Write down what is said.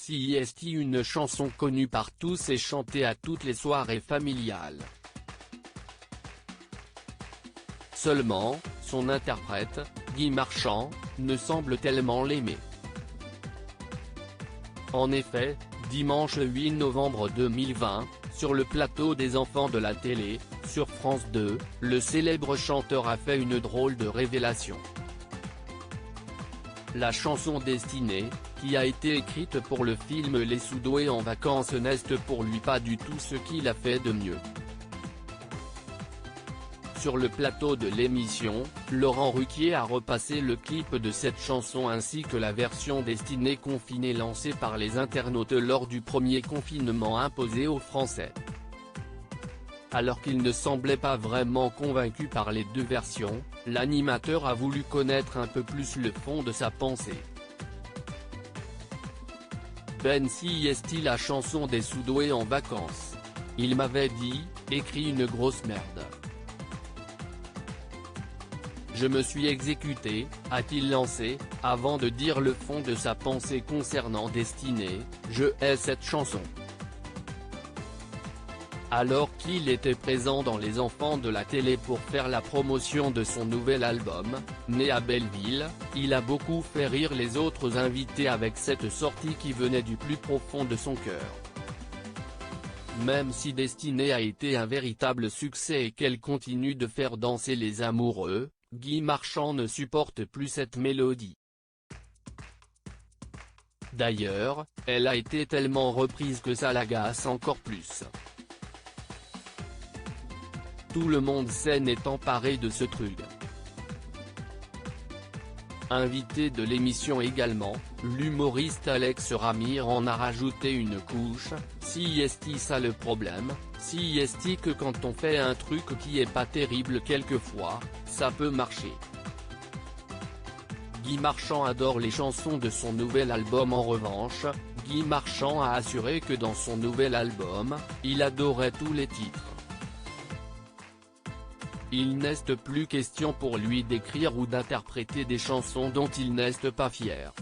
Si est une chanson connue par tous et chantée à toutes les soirées familiales. Seulement, son interprète, Guy Marchand, ne semble tellement l'aimer. En effet, dimanche 8 novembre 2020, sur le plateau des enfants de la télé, sur France 2, le célèbre chanteur a fait une drôle de révélation. La chanson Destinée, qui a été écrite pour le film Les Sudoués en vacances, n'est pour lui pas du tout ce qu'il a fait de mieux. Sur le plateau de l'émission, Laurent Ruquier a repassé le clip de cette chanson ainsi que la version Destinée confinée lancée par les internautes lors du premier confinement imposé aux Français. Alors qu'il ne semblait pas vraiment convaincu par les deux versions, l'animateur a voulu connaître un peu plus le fond de sa pensée. Si est la chanson des Sudoués en vacances. Il m'avait dit, écrit une grosse merde. Je me suis exécuté, a-t-il lancé, avant de dire le fond de sa pensée concernant Destinée, je hais cette chanson. Alors qu'il était présent dans Les Enfants de la télé pour faire la promotion de son nouvel album, né à Belleville, il a beaucoup fait rire les autres invités avec cette sortie qui venait du plus profond de son cœur. Même si Destinée a été un véritable succès et qu'elle continue de faire danser les amoureux, Guy Marchand ne supporte plus cette mélodie. D'ailleurs, elle a été tellement reprise que ça l'agace encore plus. Tout le monde s'en est emparé de ce truc. Invité de l'émission également, l'humoriste Alex Ramire en a rajouté une couche, si est ça le problème, si est que quand on fait un truc qui est pas terrible quelquefois, ça peut marcher. Guy Marchand adore les chansons de son nouvel album. En revanche, Guy Marchand a assuré que dans son nouvel album, il adorait tous les titres. Il n'est plus question pour lui d'écrire ou d'interpréter des chansons dont il n'est pas fier.